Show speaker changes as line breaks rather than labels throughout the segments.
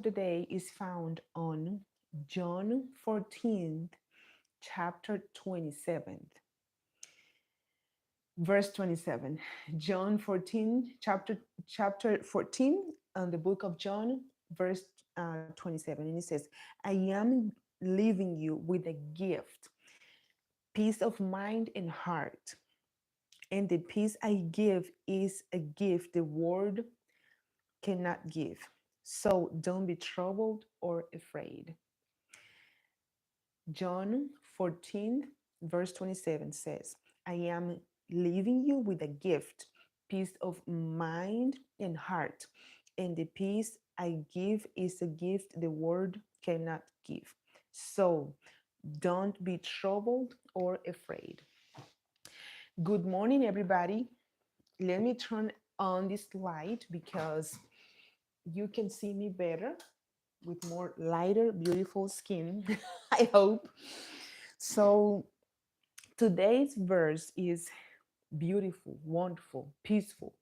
of the day is found on John 14th, chapter 27th, verse 27. John 14, chapter 14, on the book of John, verse 27. And it says, I am leaving you with a gift, peace of mind and heart. And the peace I give is a gift the world cannot give. So don't be troubled or afraid. John 14, verse 27 says, I am leaving you with a gift, peace of mind and heart. And the peace I give is a gift the world cannot give. So don't be troubled or afraid. Good morning, everybody. Let me turn on this light because you can see me better with more lighter, beautiful skin, I hope. So today's verse is beautiful, wonderful, peaceful,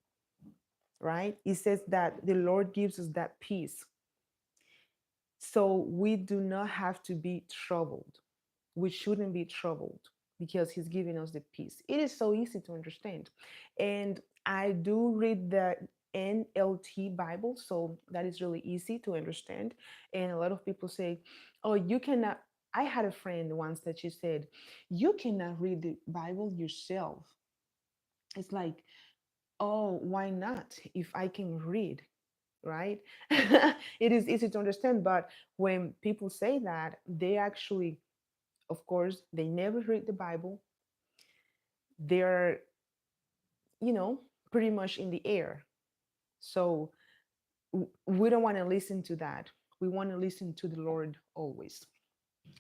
right? It says that the Lord gives us that peace. So we do not have to be troubled. We shouldn't be troubled because He's giving us the peace. It is so easy to understand. And I do read the NLT Bible, so that is really easy to understand. And a lot of people say, oh, you cannot. I had a friend once that she said, you cannot read the Bible yourself. It's like, oh, why not? If I can read, right? It is easy to understand. But when people say that, they actually, of course, they never read the Bible. They're, you know, pretty much in the air. So we don't want to listen to that. We want to listen to the Lord always.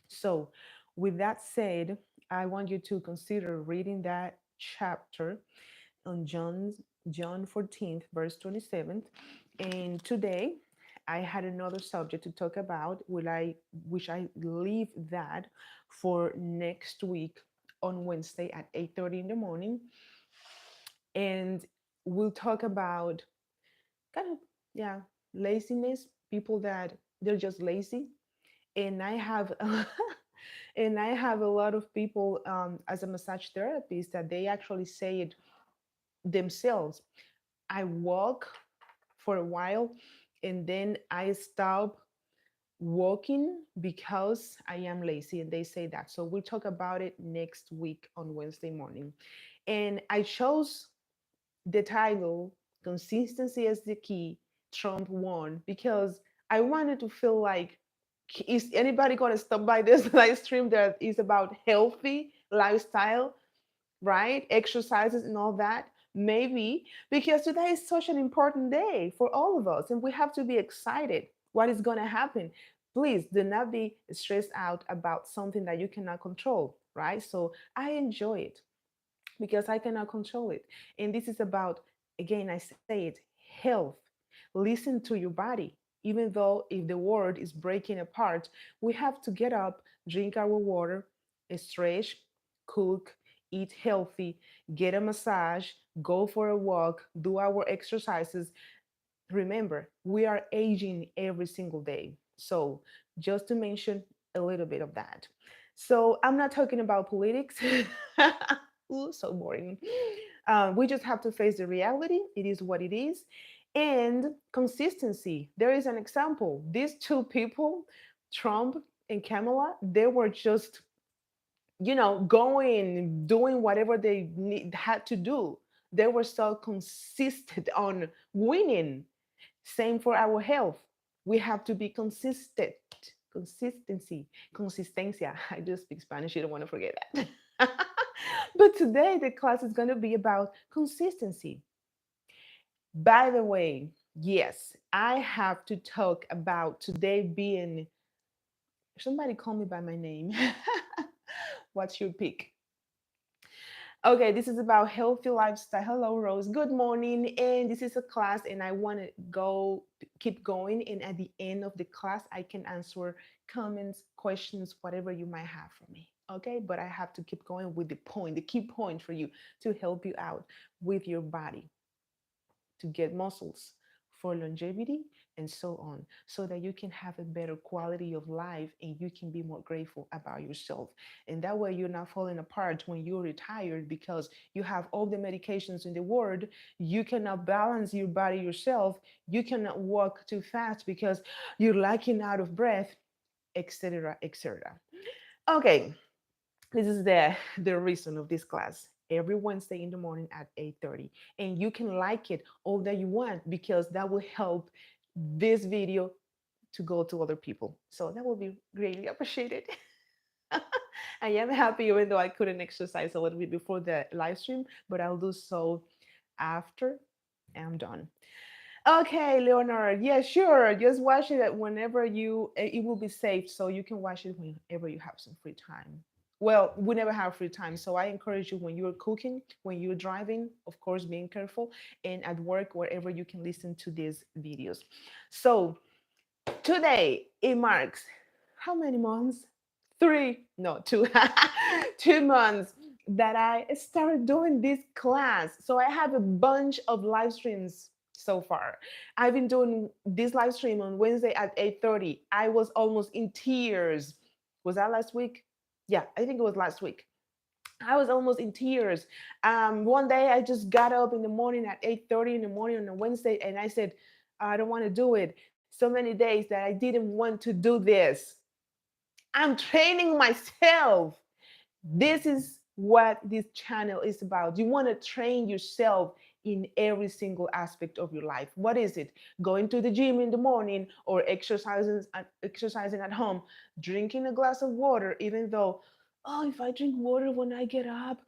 So, with that said, I want you to consider reading that chapter on John 14th, verse 27th. And today I had another subject to talk about, which I leave that for next week on Wednesday at 8:30 in the morning. And we'll talk about kind of, yeah, laziness, people that they're just lazy. And I have and I have a lot of people as a massage therapist that they actually say it themselves. I walk for a while and then I stop walking because I am lazy. And they say that. So we'll talk about it next week on Wednesday morning. And I chose the title Consistency as the Key, Trump Won, because I wanted to feel like, is anybody going to stop by this live stream that is about healthy lifestyle, right? Exercises and all that. Maybe because today is such an important day for all of us and we have to be excited what is going to happen. Please do not be stressed out about something that you cannot control, right? So I enjoy it because I cannot control it. And this is about, again, I say it, health. Listen to your body. Even though if the world is breaking apart, we have to get up, drink our water, stretch, cook, eat healthy, get a massage, go for a walk, do our exercises. Remember, we are aging every single day. So, just to mention a little bit of that. So, I'm not talking about politics. Ooh, so boring. We just have to face the reality. It is what it is. And consistency. There is an example. These two people, Trump and Kamala, they were just, going, doing whatever had to do. They were so consistent on winning. Same for our health. We have to be consistent. Consistency. Consistencia. I do speak Spanish. You don't want to forget that. But today, the class is going to be about consistency. By the way, yes, I have to talk about today being. Somebody call me by my name. What's your pick? Okay, this is about healthy lifestyle. Hello, Rose. Good morning. And this is a class, and I want to keep going. And at the end of the class, I can answer comments, questions, whatever you might have for me. Okay, but I have to keep going with the point, the key point for you to help you out with your body to get muscles for longevity and so on, so that you can have a better quality of life and you can be more grateful about yourself. And that way, you're not falling apart when you're retired because you have all the medications in the world. You cannot balance your body yourself. You cannot walk too fast because you're lacking out of breath, etc., etc. Okay, this is the reason of this class every Wednesday in the morning at 8:30, and you can like it all that you want because that will help this video to go to other people, so that will be greatly appreciated. I am happy even though I couldn't exercise a little bit before the live stream, but I'll do so after I'm done. Okay, Leonard. Yeah, sure. Just watch it whenever it will be saved so you can watch it whenever you have some free time. Well, we never have free time. So I encourage you when you're cooking, when you're driving, of course, being careful, and at work, wherever you can listen to these videos. So today it marks how many months? Three, no, two, 2 months that I started doing this class. So I have a bunch of live streams so far. I've been doing this live stream on Wednesday at 8:30. I was almost in tears. Was that last week? Yeah, I think it was last week. I was almost in tears. One day I just got up in the morning at 8:30 in the morning on a Wednesday and I said, I don't want to do it. So many days that I didn't want to do this. I'm training myself. This is what this channel is about. You want to train yourself in every single aspect of your life. What is it? Going to the gym in the morning or exercising at home, drinking a glass of water, even though, oh, if I drink water when I get up,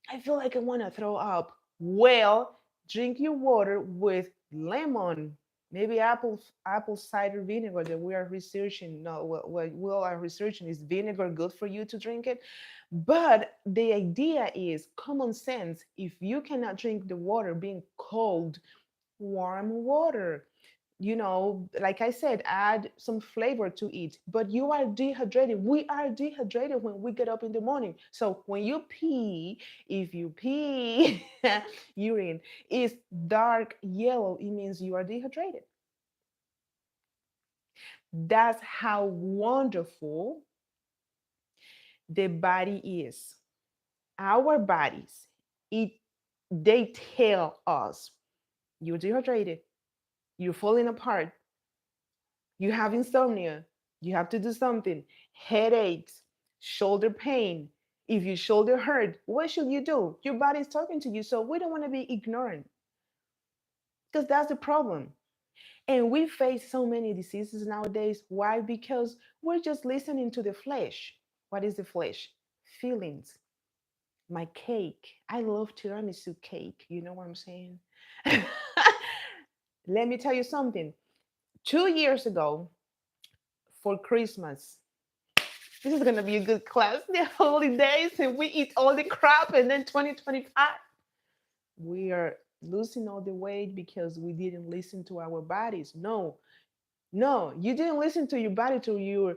I feel like I want to throw up. Well, drink your water with lemon, maybe apple cider vinegar that we are researching. No, what we all are researching, is vinegar good for you to drink it? But the idea is common sense. If you cannot drink the water being cold, warm water. Like I said, add some flavor to it. But you are dehydrated. We are dehydrated when we get up in the morning. So when you pee, if you pee, urine is dark yellow, it means you are dehydrated. That's how wonderful the body is. Our bodies, it they tell us you're dehydrated, you're falling apart, you have insomnia, you have to do something, headaches, shoulder pain. If your shoulder hurt, what should you do? Your body is talking to you. So we don't want to be ignorant because that's the problem. And we face so many diseases nowadays. Why? Because we're just listening to the flesh. What is the flesh? Feelings. My cake. I love tiramisu cake. You know what I'm saying? Let me tell you something. 2 years ago, for Christmas, this is gonna be a good class. The holidays, and we eat all the crap, and then 2025, we are losing all the weight because we didn't listen to our bodies. No, no, you didn't listen to your body, to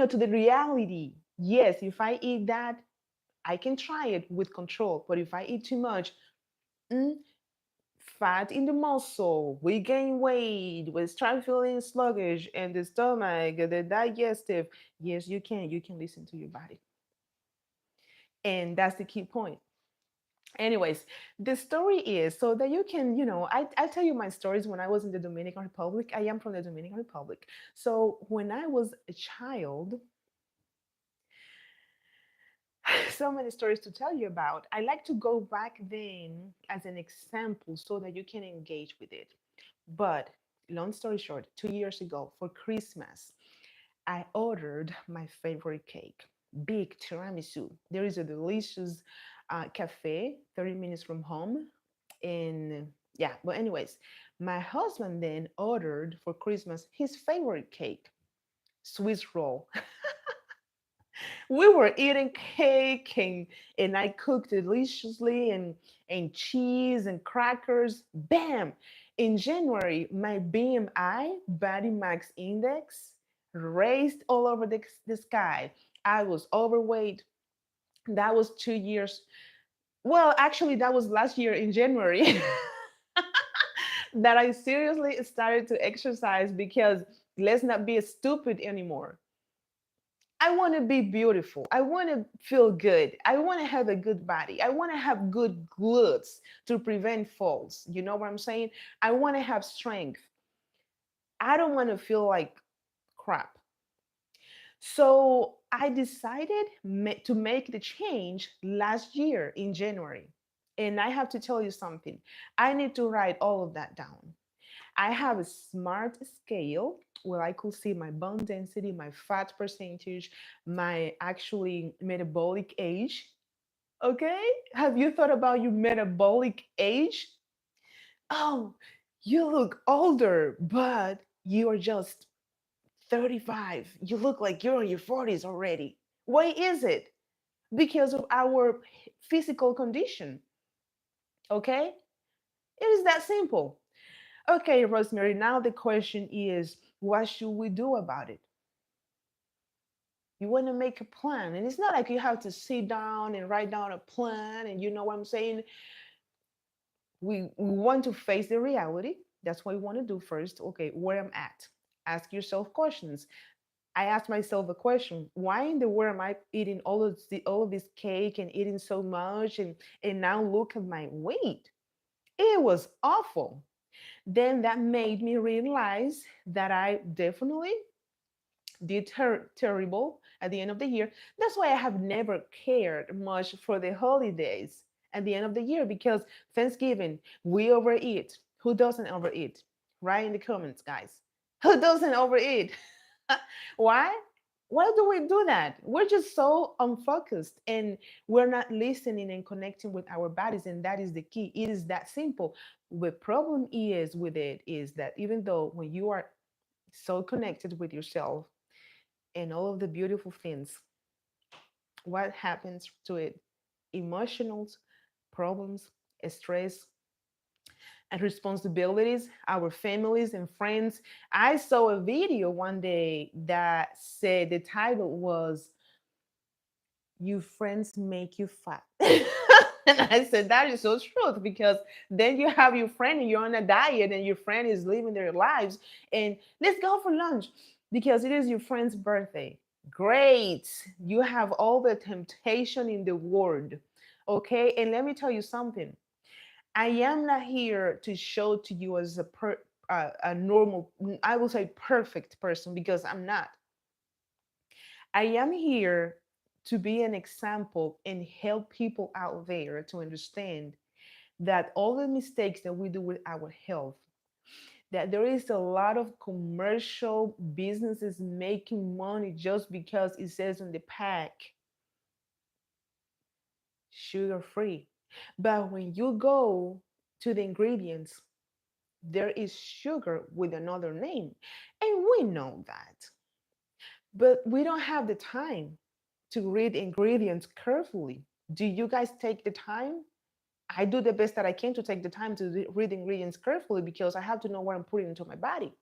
to the reality. Yes, if I eat that, I can try it with control. But if I eat too much, mm, fat in the muscle, we gain weight, we start feeling sluggish, and the stomach, the digestive. Yes, you can listen to your body. And that's the key point. Anyways, the story is so that you can, I tell you my stories. When I was in the Dominican Republic, I am from the Dominican Republic. So when I was a child, so many stories to tell you about. I like to go back then as an example so that you can engage with it. But long story short, 2 years ago for Christmas, I ordered my favorite cake, big tiramisu. There is a delicious cafe 30 minutes from home. And yeah, but anyways, my husband then ordered for Christmas his favorite cake, Swiss roll. We were eating cake, and I cooked deliciously, and cheese and crackers. Bam! In January, my BMI, body mass index, raised all over the sky. I was overweight. That was 2 years. Well, actually, that was last year in January. that I seriously started to exercise because let's not be stupid anymore. I want to be beautiful. I want to feel good. I want to have a good body. I want to have good glutes to prevent falls. You know what I'm saying? I want to have strength. I don't want to feel like crap. So I decided to make the change last year in January. And I have to tell you something. I need to write all of that down. I have a smart scale where I could see my bone density, my fat percentage, my actually metabolic age. Okay? Have you thought about your metabolic age? Oh, you look older, but you are just 35. You look like you're in your 40s already. Why is it? Because of our physical condition. Okay? It is that simple. Okay, Rosemary, now the question is what should we do about it? You want to make a plan, and it's not like you have to sit down and write down a plan, and you know what I'm saying? We want to face the reality. That's what we want to do first. Okay, where I'm at. Ask yourself questions. I asked myself a question: why in the world am I eating all of this cake and eating so much, and now look at my weight? It was awful. Then that made me realize that I definitely did terrible at the end of the year. That's why I have never cared much for the holidays at the end of the year, because Thanksgiving, we overeat. Who doesn't overeat? Write in the comments, guys. Who doesn't overeat? Why? Why do we do that? We're just so unfocused and we're not listening and connecting with our bodies. And that is the key. It is that simple. The problem is with it is that even though when you are so connected with yourself and all of the beautiful things, what happens to it? Emotional problems, stress, and responsibilities, our families and friends. I saw a video one day that said the title was "You Friends Make You Fat." And I said, that is so true, because then you have your friend and you're on a diet and your friend is living their lives and let's go for lunch because it is your friend's birthday. Great. You have all the temptation in the world. Okay. And let me tell you something. I am not here to show to you as a normal, I will say perfect person, because I'm not. I am here to be an example and help people out there to understand that all the mistakes that we do with our health, that there is a lot of commercial businesses making money just because it says on the pack sugar free. But when you go to the ingredients, there is sugar with another name. And we know that. But we don't have the time to read ingredients carefully. Do you guys take the time? I do the best that I can to take the time to read ingredients carefully because I have to know what I'm putting into my body.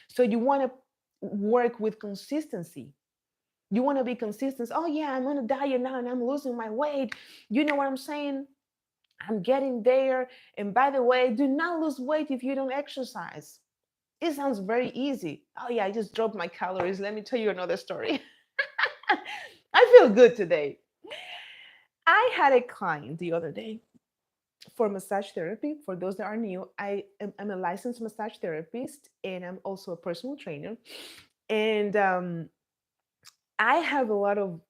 So you want to work with consistency. You want to be consistent. Oh yeah, I'm on a diet now and I'm losing my weight. You know what I'm saying? I'm getting there. And by the way, do not lose weight if you don't exercise. It sounds very easy. Oh yeah, I just dropped my calories. Let me tell you another story. I feel good today. I had a client the other day for massage therapy. For those that are new, I'm a licensed massage therapist and I'm also a personal trainer. And I have a lot of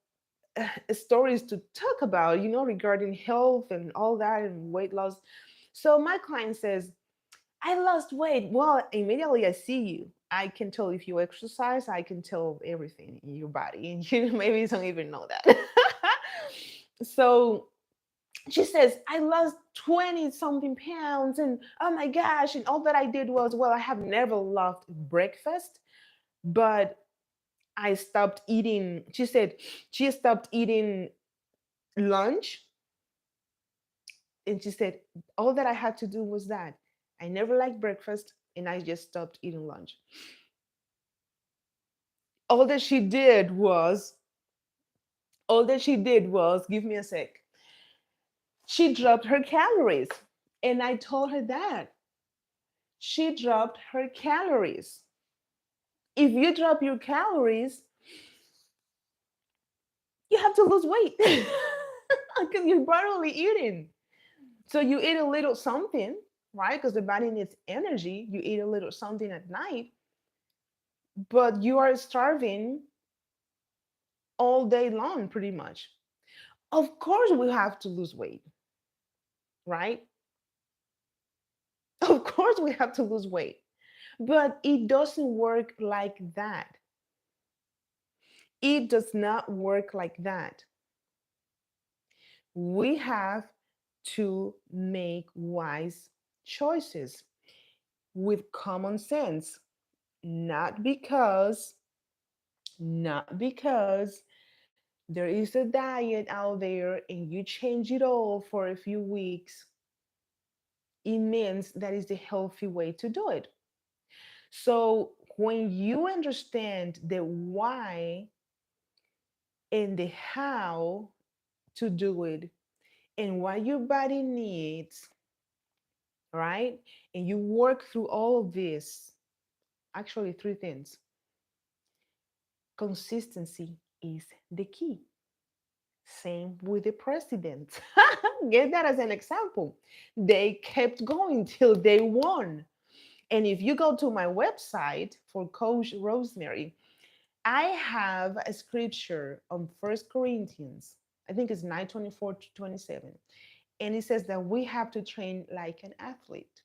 stories to talk about, regarding health and all that and weight loss. So my client says, I lost weight. Well, immediately I see you. I can tell if you exercise, I can tell everything in your body. And you maybe don't even know that. So she says, I lost 20 something pounds. And oh my gosh. And all that I did was, well, I have never loved breakfast, but I stopped eating. She said she stopped eating lunch. And she said, all that I had to do was that. I never liked breakfast and I just stopped eating lunch. All that she did was, give me a sec. She dropped her calories. And I told her that. She dropped her calories. If you drop your calories, you have to lose weight because you're barely eating. So you eat a little something, right? Because the body needs energy. You eat a little something at night, but you are starving all day long, pretty much. Of course, we have to lose weight, right? Of course, we have to lose weight, but it doesn't work like that. It does not work like that. We have to make wise choices with common sense, not because not because there is a diet out there and you change it all for a few weeks, it means that is the healthy way to do it. So when you understand the why and the how to do it and what your body needs, right? And you work through all of this, actually, three things. Consistency is the key. Same with the president. Get that as an example. They kept going till they won. And if you go to my website for Coach Rosemary, I have a scripture on First Corinthians. I think it's 9:24 to 27. And it says that we have to train like an athlete.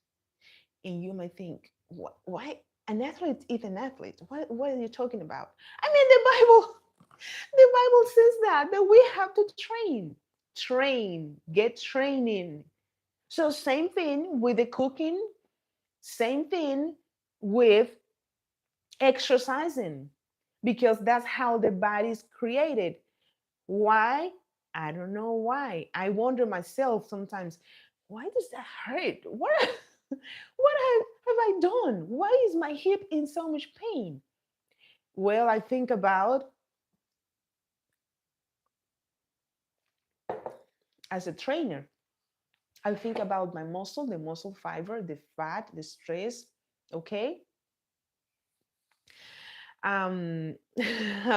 And you might think, what, why? An athlete is an athlete. What are you talking about? I mean, the Bible says that we have to train, get training. So same thing with the cooking, same thing with exercising, because that's how the body is created. Why? I don't know why. I wonder myself sometimes, why does that hurt? What what have I done? Why is my hip in so much pain? Well, I think about, as a trainer, I think about my muscle, the muscle fiber, the fat, the stress. Okay. I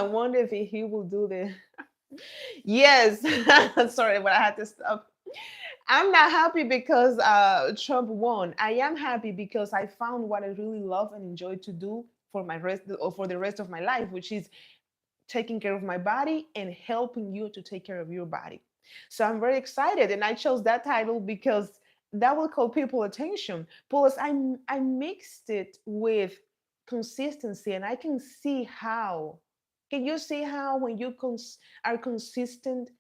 wonder if he will do the yes. Sorry, but I had to stop. I'm not happy because Trump won. I am happy because I found what I really love and enjoy to do for my rest or for the rest of my life, which is taking care of my body and helping you to take care of your body. So I'm very excited, and I chose that title because that will call people attention. Plus, I mixed it with consistency, and I can see how. Can you see how when you are consistent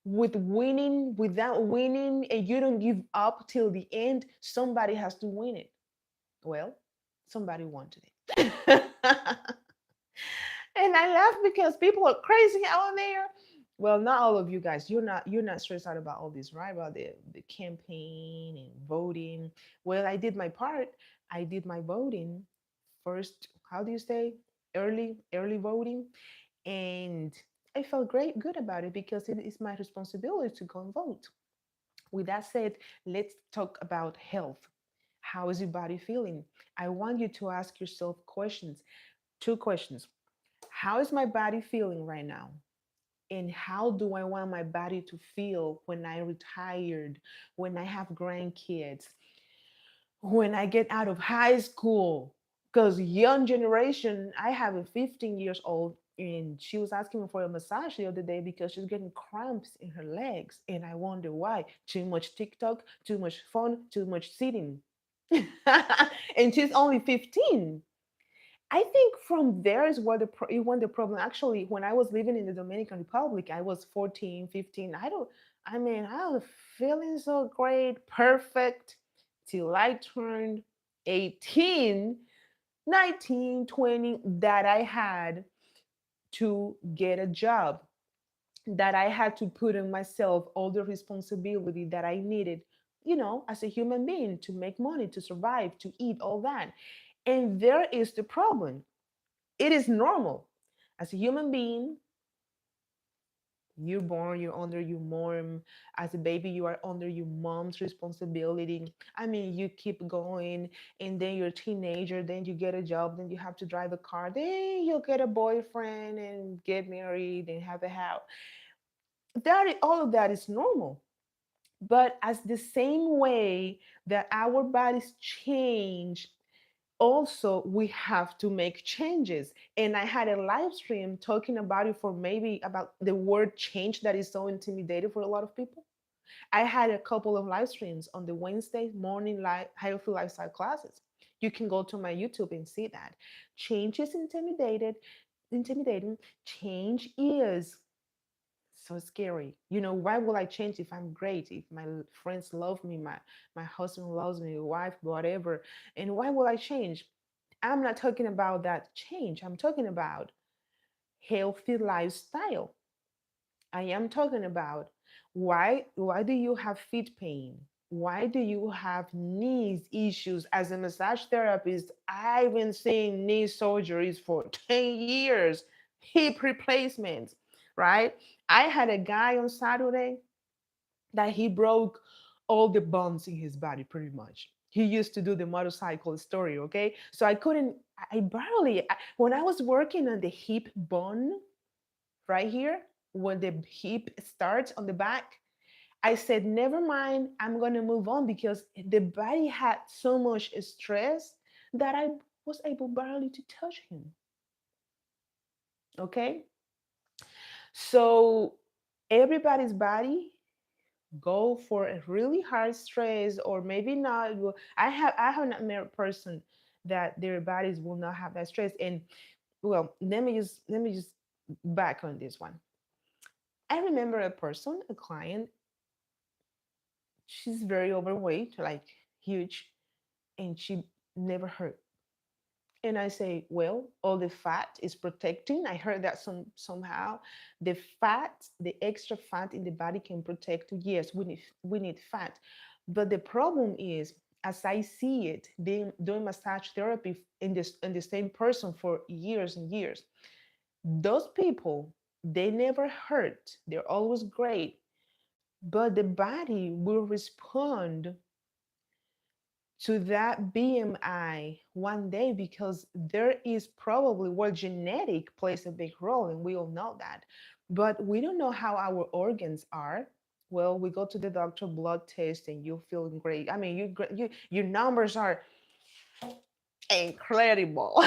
with winning without winning, and you don't give up till the end, somebody has to win it. Well, somebody wanted it. And I laugh because people are crazy out there. Well, not all of you guys. You're not stressed out about all this, right? About the campaign and voting. Well, I did my part. I did my voting first. How do you say? Early voting, and I felt good about it because it is my responsibility to go and vote. With that said, let's talk about health. How is your body feeling? I want you to ask yourself questions. Two questions. How is my body feeling right now? And how do I want my body to feel when I retired, when I have grandkids, when I get out of high school? Because young generation, I have a 15 years old, and she was asking me for a massage the other day because she's getting cramps in her legs. And I wonder why. Too much TikTok, too much phone, too much sitting. And she's only 15. I think from there is where when the problem actually, when I was living in the Dominican Republic, I was 14, 15. I was feeling so great, perfect till I turned 18, 19, 20, that I had to get a job, that I had to put on myself all the responsibility that I needed, as a human being, to make money, to survive, to eat, all that. And there is the problem. It is normal as a human being. You're born, you're under your mom. As a baby, you are under your mom's responsibility. I mean, you keep going, and then you're a teenager, then you get a job, then you have to drive a car, then you'll get a boyfriend and get married and have a house. All of that is normal. But as the same way that our bodies change, also we have to make changes. And I had a live stream talking about it, for maybe about the word change that is so intimidating for a lot of people. I had a couple of live streams on the Wednesday morning healthy lifestyle classes. You can go to my YouTube and see that. Change is intimidating. Change is so scary. Why will I change if I'm great, if my friends love me, my husband loves me, wife, whatever? And why will I change? I'm not talking about that change. I'm talking about healthy lifestyle. I am talking about why do you have feet pain? Why do you have knees issues? As a massage therapist, I've been seeing knee surgeries for 10 years, hip replacements, right? I had a guy on Saturday that he broke all the bones in his body pretty much. He used to do the motorcycle story, okay? So I barely, when I was working on the hip bone right here, when the hip starts on the back, I said, never mind, I'm going to move on because the body had so much stress that I was able barely to touch him, okay? So everybody's body go for a really high stress, or maybe not. I have not met a person that their bodies will not have that stress. And well, let me just back on this one. I remember a person, a client. She's very overweight, like huge, and she never hurt. And I say, well, all the fat is protecting. I heard that somehow the fat, the extra fat in the body can protect. Yes, we need fat, but the problem is, as I see it, doing massage therapy in the same person for years and years, those people, they never hurt. They're always great, but the body will respond to that BMI one day, because there is probably, well, genetic plays a big role, and we all know that. But we don't know how our organs are. Well, we go to the doctor, blood test, and you're feeling great. I mean, your numbers are incredible.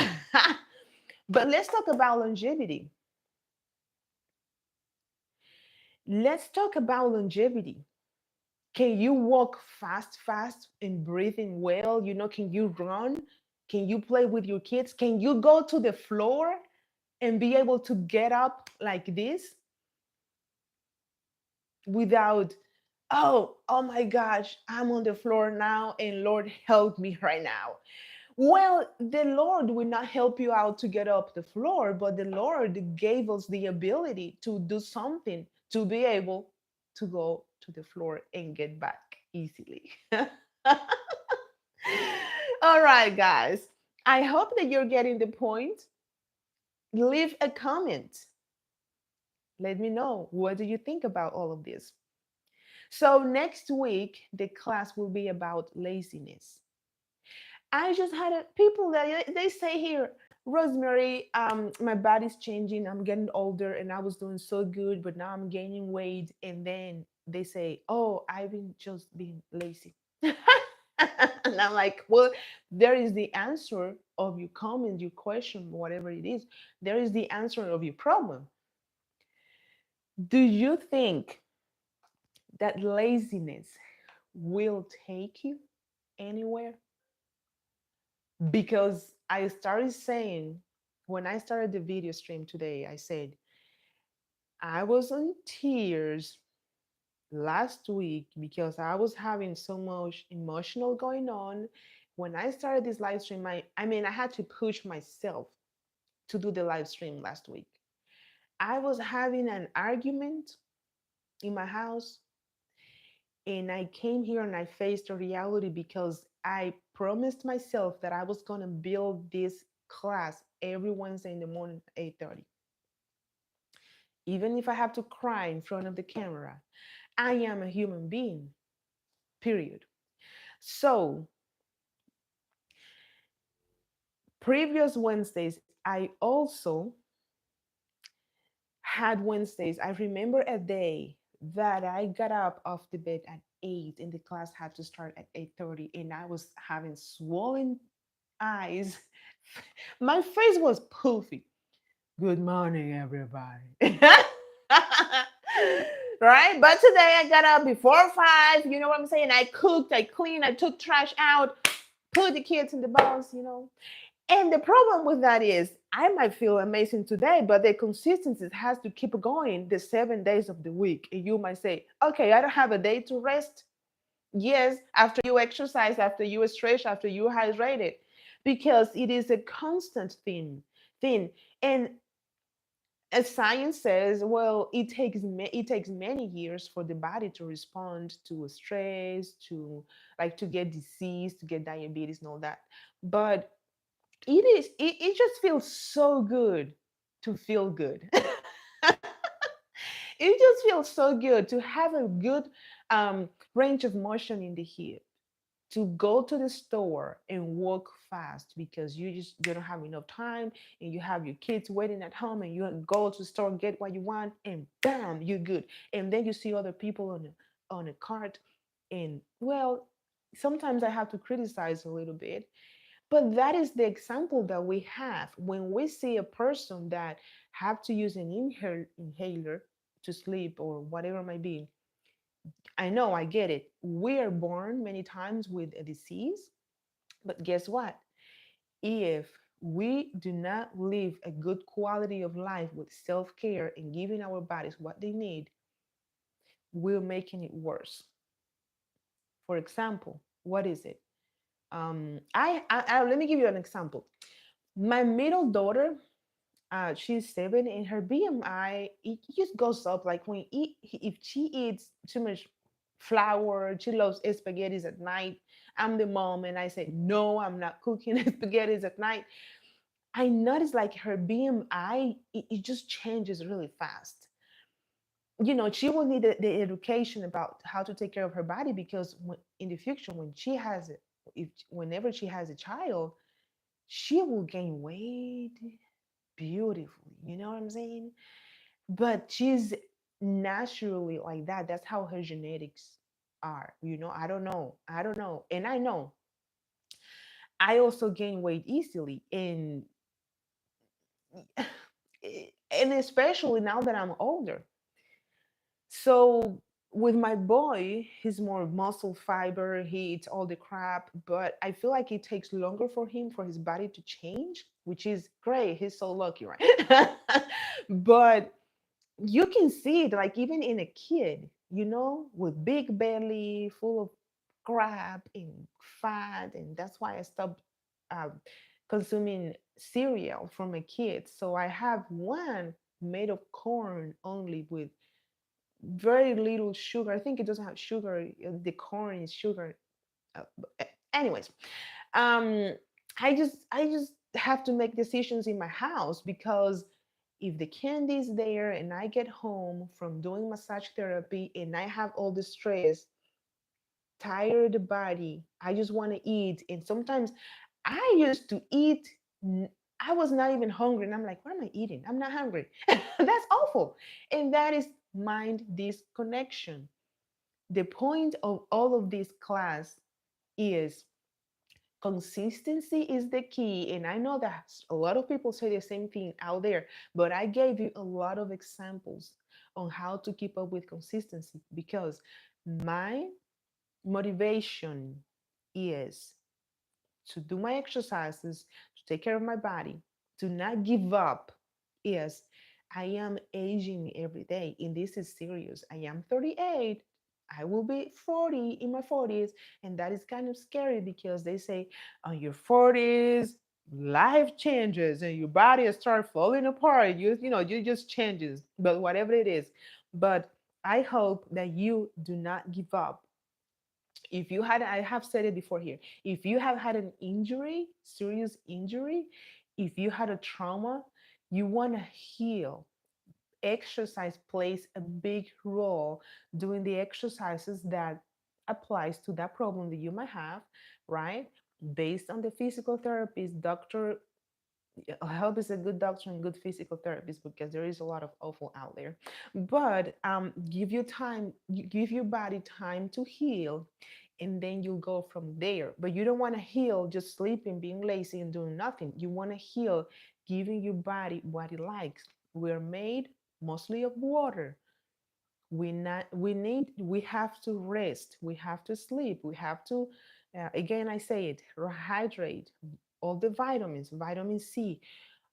But let's talk about longevity. Let's talk about longevity. Can you walk fast and breathing well? Can you run? Can you play with your kids? Can you go to the floor and be able to get up like this without, oh my gosh, I'm on the floor now and Lord help me right now. Well, the Lord will not help you out to get up the floor, but the Lord gave us the ability to do something to be able to go to the floor and get back easily. All right, guys. I hope that you're getting the point. Leave a comment. Let me know, what do you think about all of this? So next week the class will be about laziness. I just had people that they say here, Rosemary, my body's changing. I'm getting older, and I was doing so good, but now I'm gaining weight. And then they say, "Oh, I've been just being lazy." And I'm like, "Well, there is the answer of your comment, your question, whatever it is. There is the answer of your problem. Do you think that laziness will take you anywhere?" Because I started saying, when I started the video stream today, I said, I was in tears last week because I was having so much emotional going on. When I started this live stream, I had to push myself to do the live stream last week. I was having an argument in my house, and I came here and I faced the reality because I promised myself that I was going to build this class every Wednesday in the morning at 8:30. even if I have to cry in front of the camera. I am a human being, period. So, previous Wednesdays, I also had Wednesdays. I remember a day that I got up off the bed at 8 and the class had to start at 8:30 and I was having swollen eyes. My face was poofy. Good morning, everybody. Right? But today I got up before 5. You know what I'm saying? I cooked, I cleaned, I took trash out, put the kids in the bus, And the problem with that is I might feel amazing today, but the consistency has to keep going the 7 days of the week. And you might say, okay, I don't have a day to rest. Yes, after you exercise, after you stretch, after you hydrated, because it is a constant thing. And as science says, well, it takes many years for the body to respond to a stress, to get disease, to get diabetes and all that. But it just feels so good to feel good. It just feels so good to have a good range of motion in the hip, to go to the store and walk fast because you don't have enough time and you have your kids waiting at home and you go to the store, get what you want, and bam, you're good. And then you see other people on a cart, and well, sometimes I have to criticize a little bit, but that is the example that we have when we see a person that have to use an inhaler to sleep or whatever it might be. I know, I get it. We are born many times with a disease, but guess what? If we do not live a good quality of life with self care and giving our bodies what they need, we're making it worse. For example, what is it? Let me give you an example. My middle daughter, she's 7, and her BMI it just goes up. Like when if she eats too much flour, she loves spaghettis at night. I'm the mom, and I say no, I'm not cooking spaghettis at night. I notice like her BMI, it just changes really fast. She will need the education about how to take care of her body because in the future, when she has it, if whenever she has a child, she will gain weight beautifully. You know what I'm saying? But she's naturally like that. That's how her genetics are. I don't know. I don't know. And I know I also gain weight easily. And especially now that I'm older. So with my boy, he's more muscle fiber, he eats all the crap, but I feel like it takes longer for him for his body to change, which is great. He's so lucky, right? But you can see it like even in a kid, with big belly, full of crap and fat, and that's why I stopped uh, consuming cereal from a kid. So I have one made of corn only with very little sugar. I think it doesn't have sugar. The corn is sugar. Anyways, um, I just have to make decisions in my house because if the candy is there and I get home from doing massage therapy and I have all the stress, tired the body, I just want to eat. And sometimes I used to eat. I was not even hungry, and I'm like, "What am I eating? I'm not hungry." That's awful, and that is mind disconnection. The point of all of this class is consistency is the key. And I know that a lot of people say the same thing out there, but I gave you a lot of examples on how to keep up with consistency because my motivation is to do my exercises, to take care of my body, to not give up. Yes, I am aging every day, and this is serious. I am 38. I will be 40 in my 40s, and that is kind of scary because they say on your 40s, life changes and your body start falling apart. You just changes, but whatever it is. But I hope that you do not give up. If you had, I have said it before here, if you have had an injury, serious injury, if you had a trauma, you want to heal. exercise plays a big role doing the exercises that applies to that problem that you might have, right? Based on the physical therapist, doctor, help is a good doctor and good physical therapist because there is a lot of awful out there. But give your time, give your body time to heal, and then you go from there. But you don't want to heal just sleeping, being lazy, and doing nothing. You want to heal, giving your body what it likes. We're made mostly of water. We have to rest, we have to sleep, we have to, again I say it, hydrate, all the vitamins, vitamin C.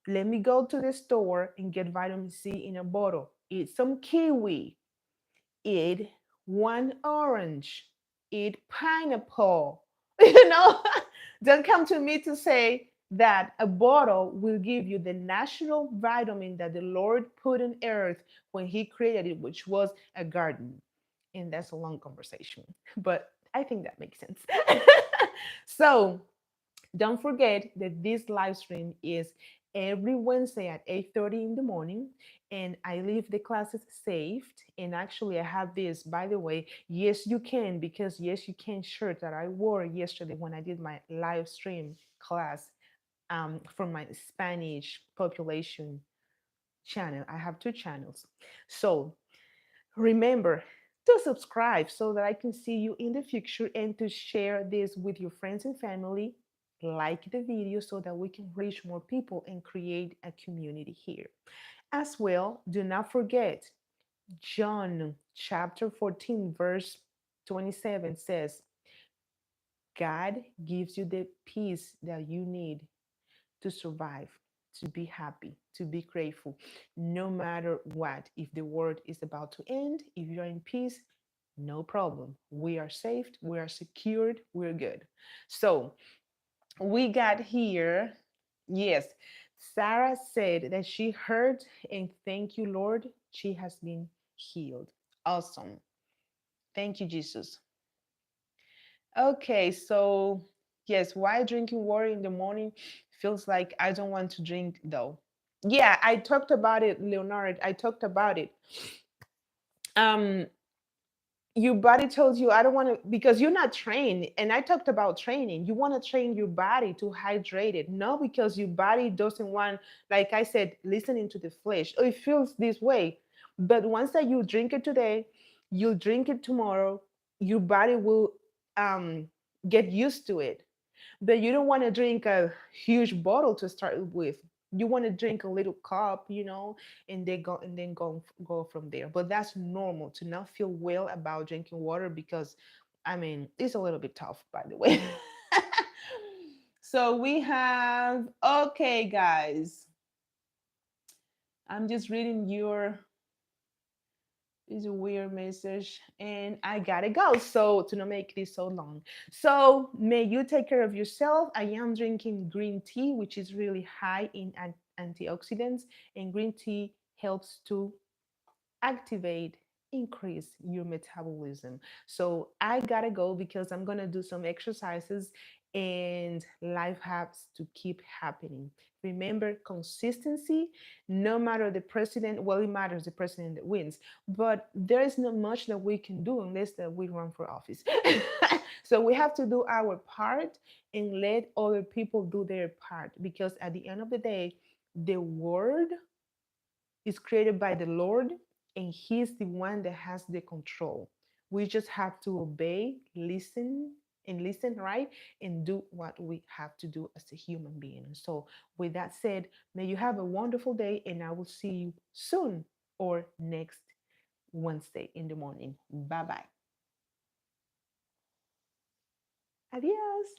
Let me go to the store and get vitamin C in a bottle. Eat some kiwi, eat one orange, eat pineapple. You know, don't come to me to say that a bottle will give you the natural vitamin that the Lord put on earth when He created it, which was a garden. And that's a long conversation, but I think that makes sense. So, don't forget that this live stream is every Wednesday at 8:30 in the morning, and I leave the classes saved. And actually, I have this, by the way, yes you can, because yes you can shirt that I wore yesterday when I did my live stream class from my Spanish population channel. I have two channels. So remember to subscribe so that I can see you in the future, and to share this with your friends and family. Like the video so that we can reach more people and create a community here. As well, do not forget John chapter 14, verse 27 says, God gives you the peace that you need to survive, to be happy, to be grateful, no matter what. If the world is about to end, if you're in peace, no problem. We are safe, we are secured, we're good. So we got here, yes, Sarah said that she heard, and thank you, Lord, she has been healed. Awesome. Thank you, Jesus. Okay, so yes, why drinking water in the morning feels like I don't want to drink though. Yeah, I talked about it, Leonard. I talked about it. Um, your body tells you I don't want to, because you're not trained. And I talked about training. You want to train your body to hydrate it, not because your body doesn't want, like I said, listening to the flesh. Oh, it feels this way. But once that you drink it today, you'll drink it tomorrow, your body will um, get used to it. But you don't want to drink a huge bottle to start with. You want to drink a little cup, and then go from there. But that's normal to not feel well about drinking water, because I mean it's a little bit tough, by the way. So we have, okay guys, I'm just reading your, it's a weird message and I gotta go. So to not make this so long. So may you take care of yourself. I am drinking green tea, which is really high in antioxidants, and green tea helps to activate, increase your metabolism. So I gotta go because I'm gonna do some exercises, and life has to keep happening. Remember, consistency, no matter the president, well, it matters the president that wins, but there is not much that we can do unless that we run for office. So we have to do our part and let other people do their part, because at the end of the day, the world is created by the Lord, and He's the one that has the control. We just have to obey, listen, right? And do what we have to do as a human being. So, with that said, may you have a wonderful day, and I will see you soon or next Wednesday in the morning. Bye bye. Adios.